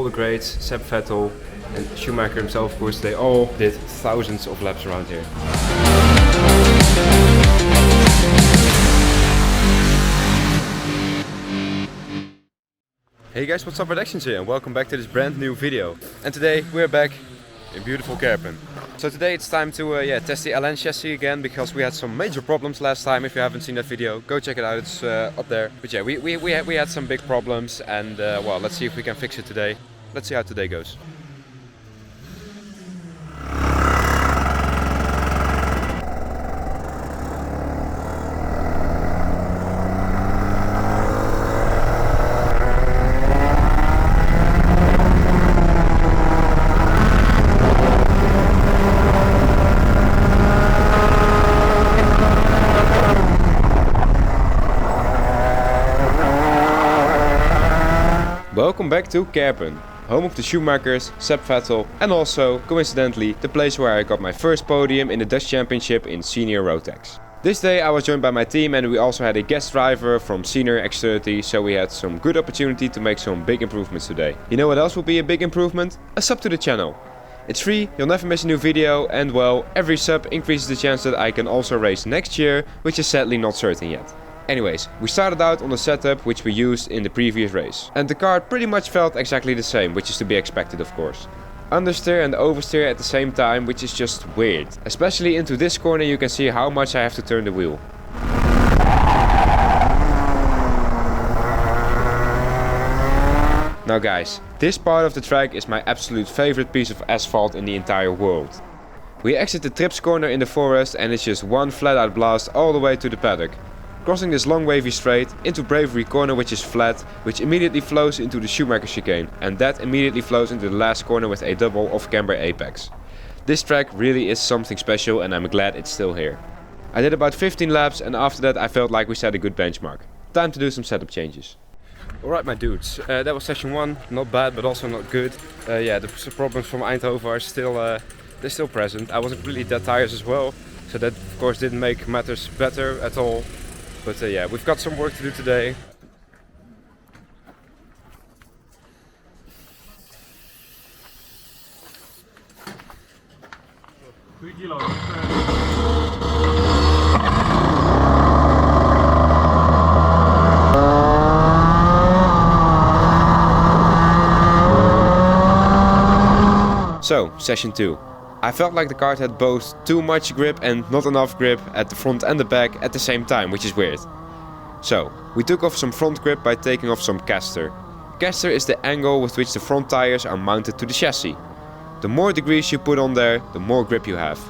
all the greats, Seb Vettel and Schumacher himself, of course, they all did thousands of laps around here. Hey guys, what's up, Redactions here, and welcome back to this brand new video. And today we're back in beautiful Kerpen. So today it's time to test the LN chassis again, because we had some major problems last time. If you haven't seen that video, go check it out, it's up there. But yeah, we had some big problems, and well, let's see if we can fix it today. Let's see how today goes. Welcome back to Kerpen, home of the Schumachers, Seb Vettel, and also, coincidentally, the place where I got my first podium in the Dutch Championship in Senior Rotax. This day I was joined by my team, and we also had a guest driver from Senior X30, so we had some good opportunity to make some big improvements today. You know what else will be a big improvement? A sub to the channel. It's free, you'll never miss a new video, and well, every sub increases the chance that I can also race next year, which is sadly not certain yet. Anyways, we started out on the setup which we used in the previous race. And the car pretty much felt exactly the same, which is to be expected, of course. Understeer and oversteer at the same time, which is just weird. Especially into this corner you can see how much I have to turn the wheel. Now guys, this part of the track is my absolute favorite piece of asphalt in the entire world. We exit the Trips corner in the forest, and it's just one flat out blast all the way to the paddock. Crossing this long wavy straight into Bravery corner, which is flat, which immediately flows into the Schumacher chicane, and that immediately flows into the last corner with a double off-camber apex. This track really is something special, and I'm glad it's still here. I did about 15 laps, and after that I felt like we set a good benchmark. Time to do some setup changes. Alright my dudes, that was session 1, not bad but also not good. Yeah, the problems from Eindhoven are still, they're still present. I wasn't really that tired as well, so that of course didn't make matters better at all. But yeah, we've got some work to do today. So, session 2. I felt like the kart had both too much grip and not enough grip at the front and the back at the same time, which is weird. So, we took off some front grip by taking off some caster. Caster is the angle with which the front tires are mounted to the chassis. The more degrees you put on there, the more grip you have.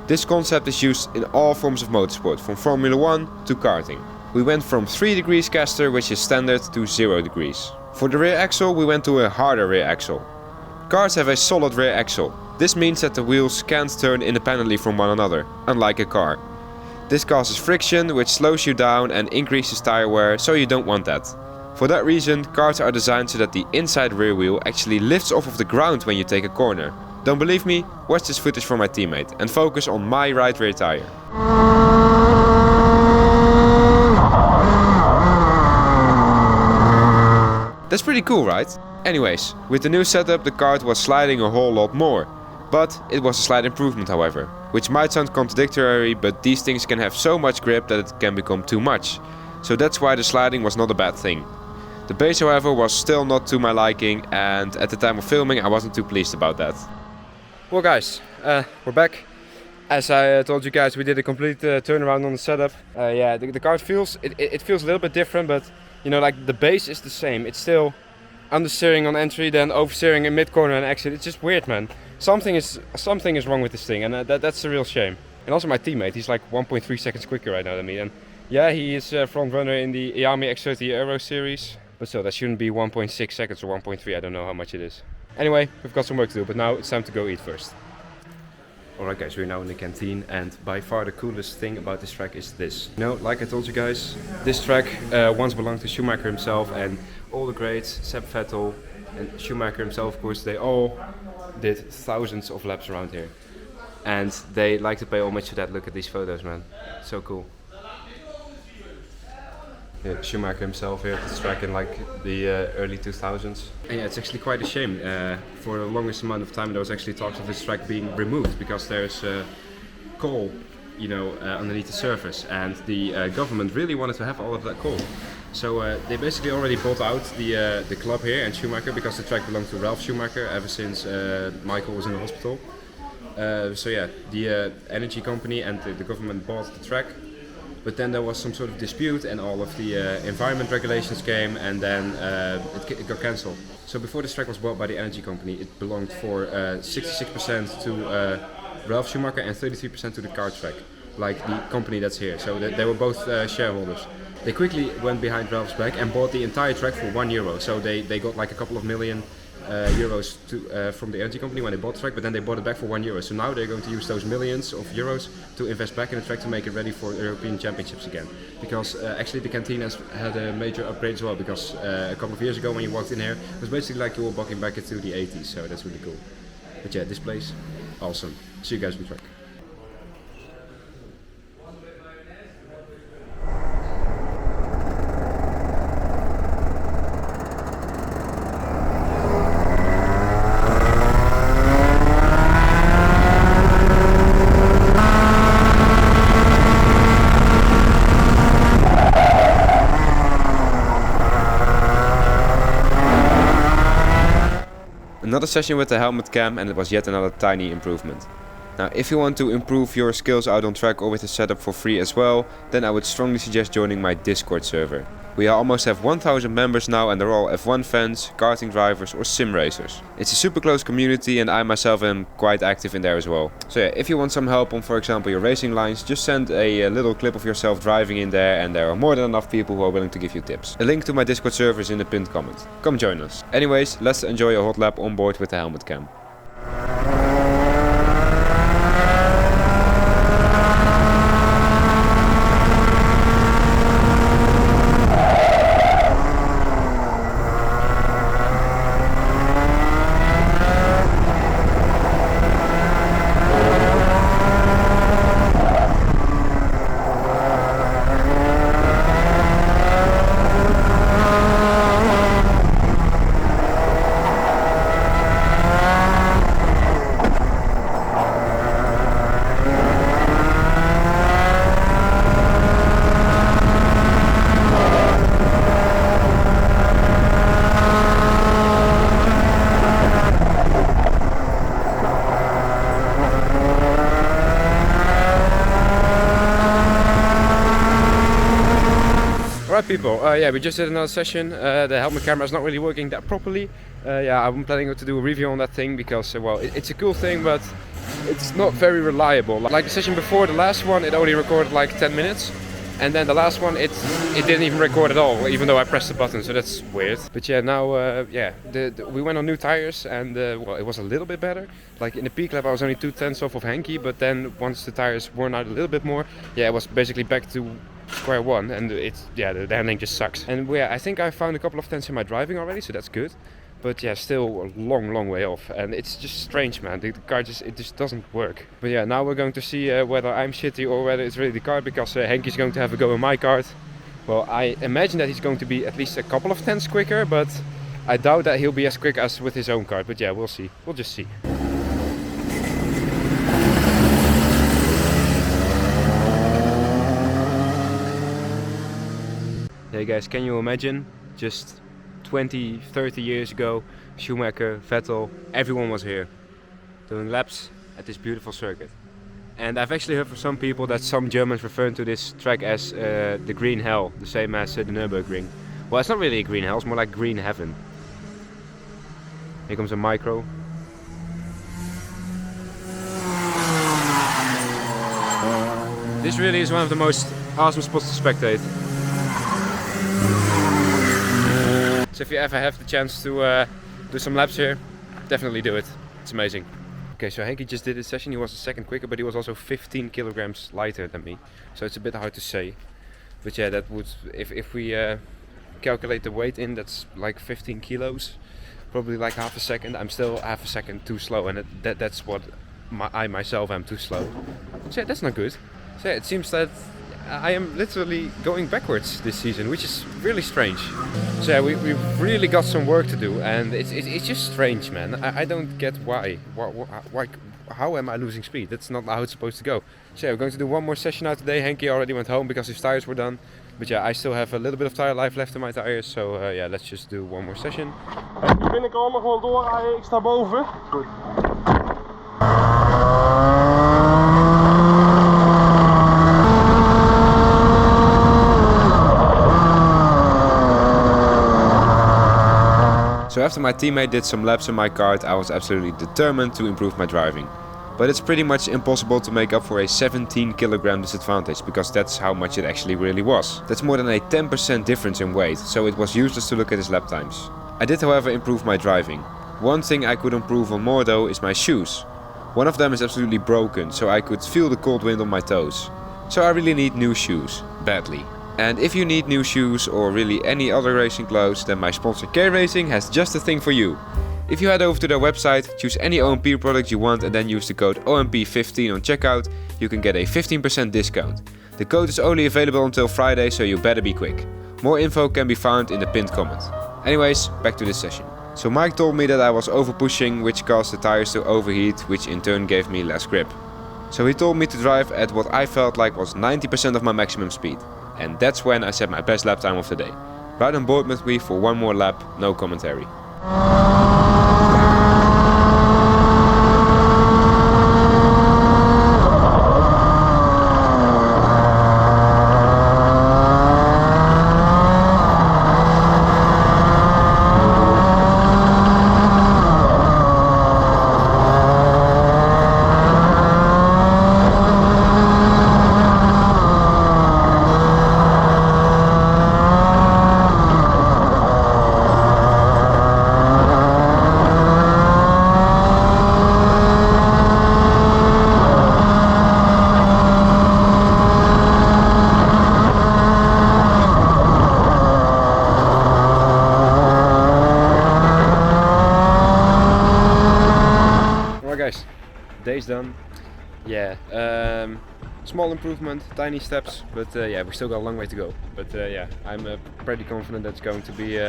This concept is used in all forms of motorsport, from Formula 1 to karting. We went from 3 degrees caster, which is standard, to 0 degrees. For the rear axle, we went to a harder rear axle. Karts have a solid rear axle. This means that the wheels can't turn independently from one another, unlike a car. This causes friction, which slows you down and increases tire wear, so you don't want that. For that reason, karts are designed so that the inside rear wheel actually lifts off of the ground when you take a corner. Don't believe me? Watch this footage from my teammate and focus on my right rear tire. That's pretty cool, right? Anyways, with the new setup the kart was sliding a whole lot more. But it was a slight improvement, however, which might sound contradictory, but these things can have so much grip that it can become too much. So that's why the sliding was not a bad thing. The base, however, was still not to my liking, and at the time of filming I wasn't too pleased about that. Well guys, we're back. As I told you guys, we did a complete turnaround on the setup. Yeah, the kart feels, it feels a little bit different, but you know, like the base is the same. It's still understeering on entry, then oversteering in mid corner and exit. It's just weird, man. Something is wrong with this thing, and that's a real shame. And also my teammate, he's like 1.3 seconds quicker right now than me. And yeah, he is front runner in the Yami X30 Aero series, but still that shouldn't be 1.6 seconds or 1.3. I don't know how much it is. Anyway, we've got some work to do, but now it's time to go eat first. Alright guys, we're now in the canteen, and by far the coolest thing about this track is this. You know, like I told you guys, this track once belonged to Schumacher himself, and all the greats, Seb Vettel and Schumacher himself, of course, they all did thousands of laps around here. And they like to pay homage to that. Look at these photos, man. So cool. Yeah, Schumacher himself here at this track in like the early 2000s. And yeah, it's actually quite a shame. For the longest amount of time there was actually talks of this track being removed because there's coal, you know, underneath the surface, and the government really wanted to have all of that coal. So they basically already bought out the club here and Schumacher, because the track belonged to Ralph Schumacher ever since Michael was in the hospital. So yeah, the energy company and the government bought the track. But then there was some sort of dispute and all of the environment regulations came, and then it got cancelled. So before this track was bought by the energy company, it belonged for 66% to Ralph Schumacher and 33% to the Kart track, like the company that's here. So they were both shareholders. They quickly went behind Ralph's back and bought the entire track for €1. So they got like a couple of million euros from the energy company when they bought the track, but then they bought it back for €1. So now they're going to use those millions of euros to invest back in the track to make it ready for European Championships again. Because actually the canteen has had a major upgrade as well, because a couple of years ago when you walked in here, it was basically like you were walking back into the 80s, so that's really cool. But yeah, this place, awesome. See you guys on the track. Another session with the helmet cam, and it was yet another tiny improvement. Now, if you want to improve your skills out on track or with the setup for free as well, then I would strongly suggest joining my Discord server. We almost have 1000 members now, and they're all F1 fans, karting drivers or sim racers. It's a super close community, and I myself am quite active in there as well. So yeah, if you want some help on, for example, your racing lines, just send a little clip of yourself driving in there, and there are more than enough people who are willing to give you tips. A link to my Discord server is in the pinned comment. Come join us. Anyways, let's enjoy a hot lap on board with the helmet cam. Alright people, yeah, we just did another session. The helmet camera is not really working that properly. Yeah, I'm planning to do a review on that thing because, well, it's a cool thing, but it's not very reliable. Like the session before, the last one, it only recorded like 10 minutes. And then the last one, it didn't even record at all, even though I pressed the button, so that's weird. But yeah, now, yeah, we went on new tires, and well, it was a little bit better. Like in the peak lap I was only 2/10 off of Henky, but then once the tires worn out a little bit more, yeah, it was basically back to square one, and it's, yeah, the handling just sucks. And yeah, I think I found a couple of tenths in my driving already, so that's good. But yeah, still a long way off, and it's just strange, man. The car it just doesn't work. But yeah, now we're going to see whether I'm shitty or whether it's really the car, because Henky's going to have a go in my kart. Well, I imagine that he's going to be at least a couple of tenths quicker, but I doubt that he'll be as quick as with his own kart. But yeah, we'll see. We'll just see. Hey guys, can you imagine? Just 20, 30 years ago, Schumacher, Vettel, everyone was here doing laps at this beautiful circuit. And I've actually heard from some people that some Germans referring to this track as the green hell, the same as the Nürburgring. Well, it's not really a green hell, it's more like green heaven. Here comes a micro. This really is one of the most awesome spots to spectate. So if you ever have the chance to do some laps here, definitely do it. It's amazing. Okay, so Henky just did his session. He was a second quicker, but he was also 15 kilograms lighter than me. So it's a bit hard to say. But yeah, that would, if we calculate the weight in, that's like 15 kilos. Probably like half a second. I'm still half a second too slow, and that's what I myself am too slow. So yeah, that's not good. So yeah, it seems that I am literally going backwards this season, which is really strange. So yeah, we've really got some work to do, and it's just strange, man. I don't get why. How am I losing speed? That's not how it's supposed to go. So yeah, we're going to do one more session now today. Henky already went home because his tires were done. But yeah, I still have a little bit of tire life left in my tires, so yeah, let's just do one more session. En die binnenkant nog wel doorrijden, ik sta boven. Goed. So after my teammate did some laps in my kart, I was absolutely determined to improve my driving. But it's pretty much impossible to make up for a 17 kilogram disadvantage, because that's how much it actually really was. That's more than a 10% difference in weight, so it was useless to look at his lap times. I did however improve my driving. One thing I could improve on more though is my shoes. One of them is absolutely broken, so I could feel the cold wind on my toes. So I really need new shoes, badly. And if you need new shoes or really any other racing clothes, then my sponsor K Racing has just the thing for you. If you head over to their website, choose any OMP product you want and then use the code OMP15 on checkout, you can get a 15% discount. The code is only available until Friday, so you better be quick. More info can be found in the pinned comment. Anyways, back to this session. So Mike told me that I was over pushing, which caused the tires to overheat, which in turn gave me less grip. So he told me to drive at what I felt like was 90% of my maximum speed. And that's when I set my best lap time of the day. Ride on board with me for one more lap, no commentary. Guys, day's done. Yeah, small improvement, tiny steps, but yeah, we still got a long way to go. But yeah, I'm pretty confident that's going to be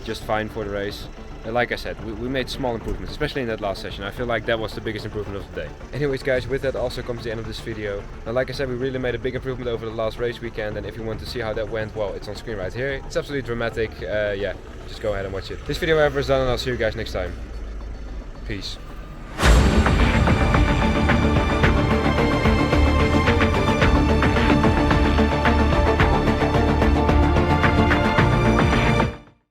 just fine for the race. Like I said, we made small improvements, especially in that last session. I feel like that was the biggest improvement of the day. Anyways guys, with that also comes the end of this video. Now like I said, we really made a big improvement over the last race weekend, and if you want to see how that went, well, it's on screen right here. It's absolutely dramatic. Yeah, just go ahead and watch it. This video however is done, and I'll see you guys next time. Peace.